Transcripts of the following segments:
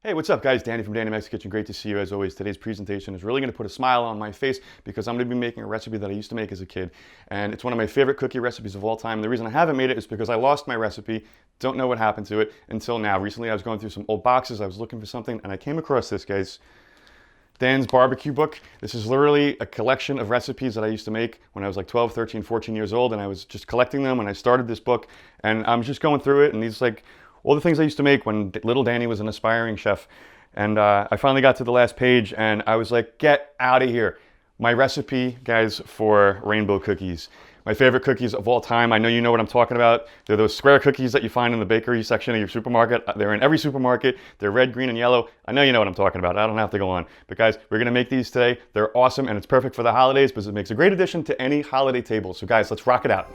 Hey, what's up guys? Danny from Danny Mac's Kitchen. Great to see you as always. Today's presentation is really going to put a smile on my face because I'm going to be making a recipe that I used to make as a kid. And it's one of my favorite cookie recipes of all time. The reason I haven't made it is because I lost my recipe. Don't know what happened to it until now. Recently I was going through some old boxes. I was looking for something and I came across this, guys. Dan's barbecue book. This is literally a collection of recipes that I used to make when I was like 12, 13, 14 years old, and I was just collecting them when I started this book, and I'm just going through it, and these like all the things I used to make when little Danny was an aspiring chef. And I finally got to the last page and I was like, get out of here. My recipe, guys, for rainbow cookies. My favorite cookies of all time. I know you know what I'm talking about. They're those square cookies that you find in the bakery section of your supermarket. They're in every supermarket. They're red, green, and yellow. I know you know what I'm talking about. I don't have to go on. But guys, we're gonna make these today. They're awesome and it's perfect for the holidays because it makes a great addition to any holiday table. So guys, let's rock it out.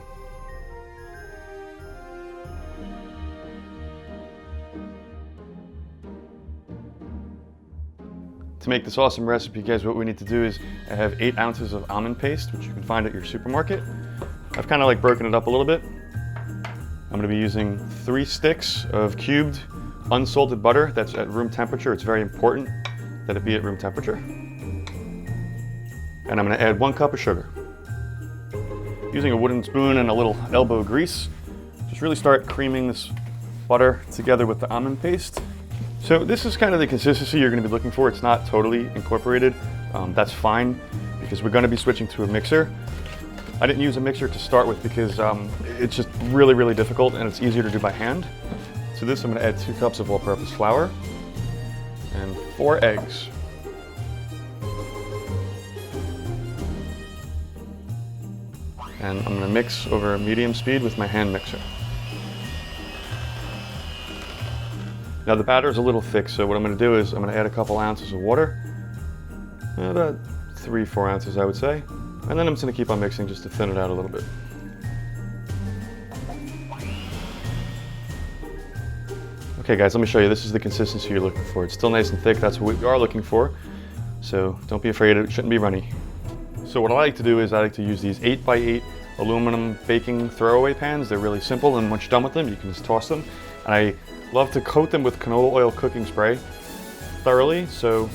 To make this awesome recipe, guys, what we need to do is I have 8 ounces of almond paste, which you can find at your supermarket. I've kind of like broken it up a little bit. I'm going to be using 3 sticks of cubed unsalted butter that's at room temperature. It's very important that it be at room temperature. And I'm going to add 1 cup of sugar. Using a wooden spoon and a little elbow grease, just really start creaming this butter together with the almond paste. So this is kind of the consistency you're going to be looking for. It's not totally incorporated. That's fine because we're going to be switching to a mixer. I didn't use a mixer to start with because it's just really, really difficult and it's easier to do by hand. To this, I'm going to add 2 cups of all-purpose flour and 4 eggs. And I'm going to mix over medium speed with my hand mixer. Now the batter is a little thick, so what I'm going to do is I'm going to add a couple ounces of water, about 3-4 ounces I would say, and then I'm just going to keep on mixing just to thin it out a little bit. Okay guys, let me show you. This is the consistency you're looking for. It's still nice and thick. That's what we are looking for, so don't be afraid. It shouldn't be runny. So what I like to do is I like to use these 8x8 aluminum baking throwaway pans. They're really simple, and once you're done with them, you can just toss them. And I love to coat them with canola oil cooking spray thoroughly, so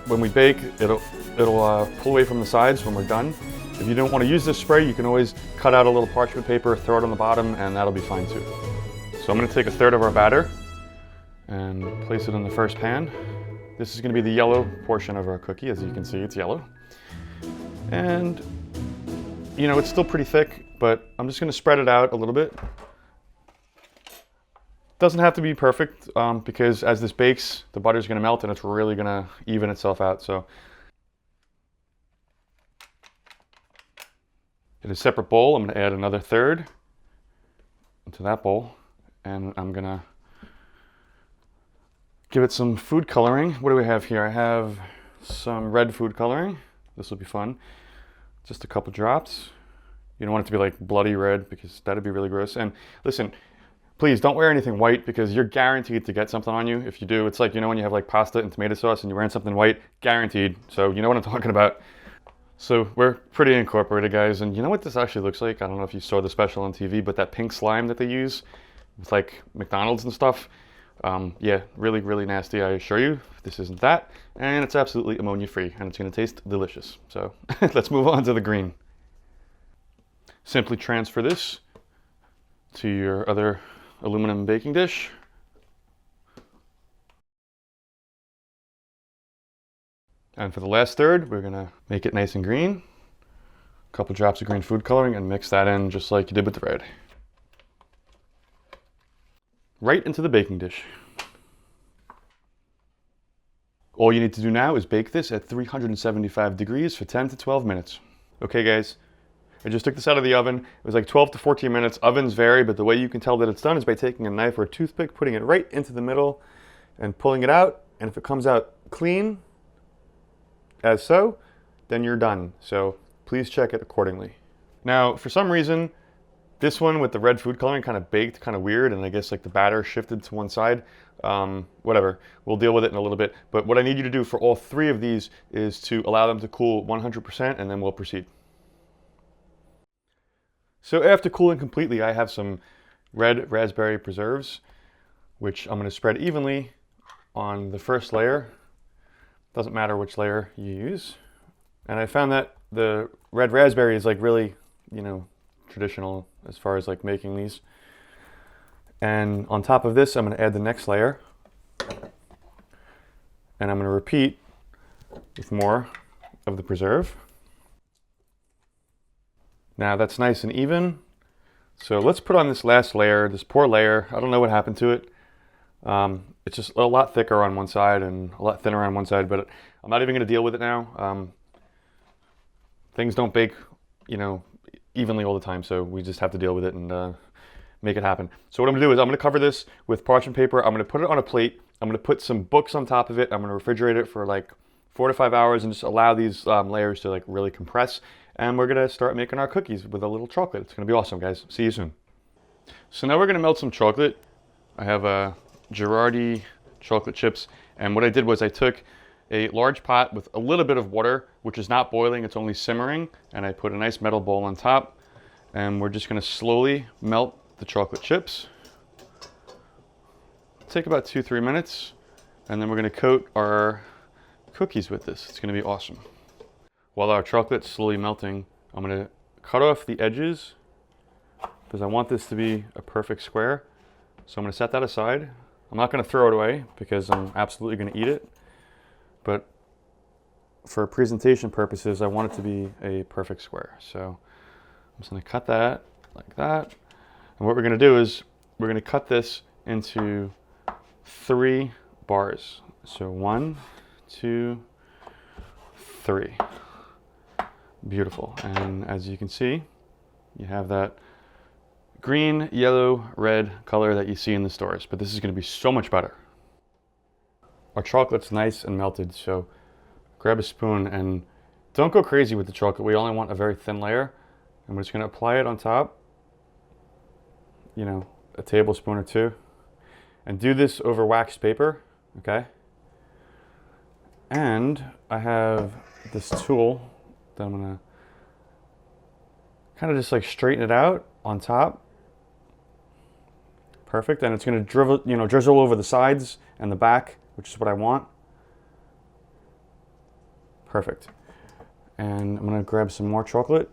when we bake, it'll pull away from the sides when we're done. If you don't want to use this spray, you can always cut out a little parchment paper, throw it on the bottom, and that'll be fine too. So I'm going to take 1/3 of our batter and place it in the first pan. This is going to be the yellow portion of our cookie. As you can see, it's yellow. And, you know, it's still pretty thick, but I'm just going to spread it out a little bit. Doesn't have to be perfect because as this bakes, the butter's going to melt and it's really going to even itself out. So in a separate bowl, I'm going to add another 1/3 into that bowl, and I'm going to give it some food coloring. What do we have here? I have some red food coloring. This will be fun. Just a couple drops. You don't want it to be like bloody red because that'd be really gross. And listen, please don't wear anything white because you're guaranteed to get something on you. If you do, it's like, you know, when you have like pasta and tomato sauce and you're wearing something white, guaranteed. So you know what I'm talking about. So we're pretty incorporated, guys. And you know what this actually looks like? I don't know if you saw the special on TV, but that pink slime that they use with like McDonald's and stuff. Yeah, really, really nasty, I assure you. This isn't that. And it's absolutely ammonia free and it's gonna taste delicious. So let's move on to the green. Simply transfer this to your other aluminum baking dish. And for the last 1/3, we're gonna make it nice and green. A couple drops of green food coloring and mix that in just like you did with the red. Right into the baking dish. All you need to do now is bake this at 375 degrees for 10 to 12 minutes. Okay guys, I just took this out of the oven. It was like 12 to 14 minutes. Ovens vary, but the way you can tell that it's done is by taking a knife or a toothpick, putting it right into the middle and pulling it out. And if it comes out clean, as so, then you're done. So please check it accordingly. Now, for some reason, this one with the red food coloring kind of baked kind of weird, and I guess like the batter shifted to one side. Whatever, we'll deal with it in a little bit. But what I need you to do for all 3 of these is to allow them to cool 100%, and then we'll proceed. So after cooling completely, I have some red raspberry preserves, which I'm going to spread evenly on the first layer. Doesn't matter which layer you use. And I found that the red raspberry is like really, you know, traditional as far as like making these. And on top of this, I'm going to add the next layer. And I'm going to repeat with more of the preserve. Now that's nice and even. So let's put on this last layer, this poor layer. I don't know what happened to it. It's just a lot thicker on one side and a lot thinner on one side, but I'm not even going to deal with it now. Things don't bake, you know, evenly all the time, so we just have to deal with it and make it happen. So what I'm going to do is I'm going to cover this with parchment paper. I'm going to put it on a plate. I'm going to put some books on top of it. I'm going to refrigerate it for like 4 to 5 hours and just allow these layers to like really compress. And we're going to start making our cookies with a little chocolate. It's going to be awesome, guys. See you soon. So now we're going to melt some chocolate. I have a Girardi chocolate chips, and what I did was I took a large pot with a little bit of water, which is not boiling, it's only simmering, and I put a nice metal bowl on top, and we're just going to slowly melt the chocolate chips. Take about 2-3 minutes, and then we're going to coat our cookies with this. It's going to be awesome. While our chocolate's slowly melting, I'm going to cut off the edges because I want this to be a perfect square. So I'm going to set that aside. I'm not going to throw it away because I'm absolutely going to eat it. But for presentation purposes, I want it to be a perfect square. So I'm just going to cut that like that. And what we're going to do is we're going to cut this into 3 bars. So 1, 2, 3. Beautiful. And as you can see, you have that green, yellow, red color that you see in the stores, but this is going to be so much better. Our chocolate's nice and melted, so grab a spoon and don't go crazy with the chocolate. We only want a very thin layer, and we're just going to apply it on top, you know, a tablespoon or 2, and do this over waxed paper, okay? And I have this tool that I'm going to kind of just like straighten it out on top. Perfect, and it's going to drizzle over the sides and the back, which is what I want. Perfect. And I'm going to grab some more chocolate,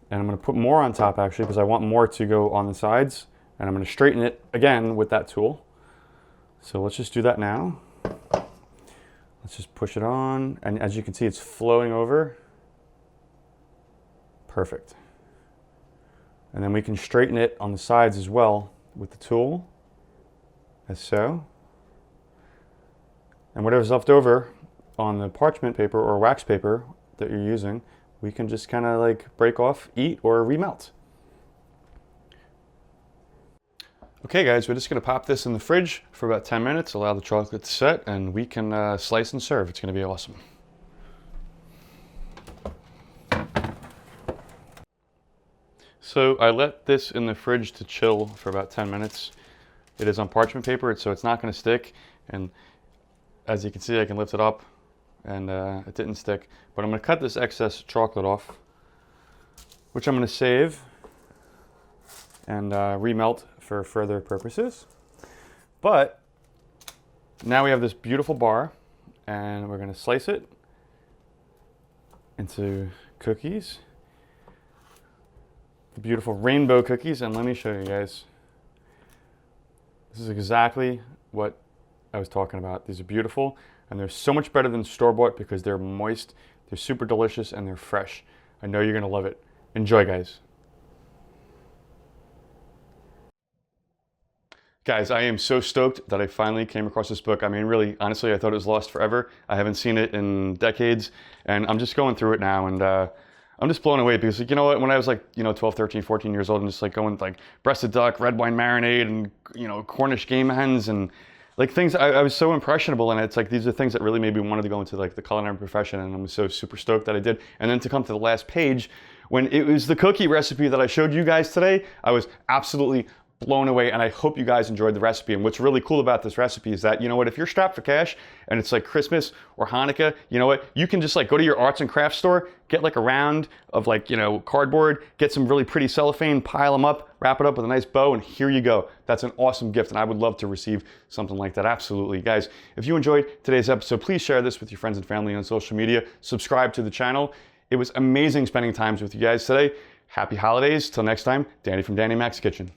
and I'm going to put more on top actually because I want more to go on the sides, and I'm going to straighten it again with that tool. So let's just do that now. Let's just push it on, and as you can see, it's flowing over. Perfect. And then we can straighten it on the sides as well with the tool, as so. And whatever's left over on the parchment paper or wax paper that you're using, we can just kind of like break off, eat, or remelt. Okay guys, we're just going to pop this in the fridge for about 10 minutes, allow the chocolate to set, and we can slice and serve. It's going to be awesome. So I let this in the fridge to chill for about 10 minutes. It is on parchment paper, so it's not going to stick. And as you can see, I can lift it up, and it didn't stick. But I'm going to cut this excess chocolate off, which I'm going to save and remelt for further purposes. But now we have this beautiful bar, and we're going to slice it into cookies. The beautiful rainbow cookies, and let me show you guys. This is exactly what I was talking about. These are beautiful, and they're so much better than store-bought because they're moist, they're super delicious, and they're fresh. I know you're gonna love it. Enjoy, guys. Guys, I am so stoked that I finally came across this book. I mean, really, honestly, I thought it was lost forever. I haven't seen it in decades, and I'm just going through it now, and I'm just blown away because, you know what, when I was like, 12, 13, 14 years old and just like going like breasted duck, red wine marinade, and, Cornish game hens and like things, I was so impressionable. And it's like, these are things that really made me wanted to go into like the culinary profession. And I'm so super stoked that I did. And then to come to the last page, when it was the cookie recipe that I showed you guys today, I was absolutely blown away, and I hope you guys enjoyed the recipe. And what's really cool about this recipe is that, you know what, if you're strapped for cash and it's like Christmas or Hanukkah, you know what, you can just like go to your arts and crafts store, get like a round of like, you know, cardboard, get some really pretty cellophane, pile them up, wrap it up with a nice bow, and here you go. That's an awesome gift, and I would love to receive something like that. Absolutely. Guys, if you enjoyed today's episode, please share this with your friends and family on social media. Subscribe to the channel. It was amazing spending time with you guys today. Happy holidays. Till next time, Danny from Danny Mac's Kitchen.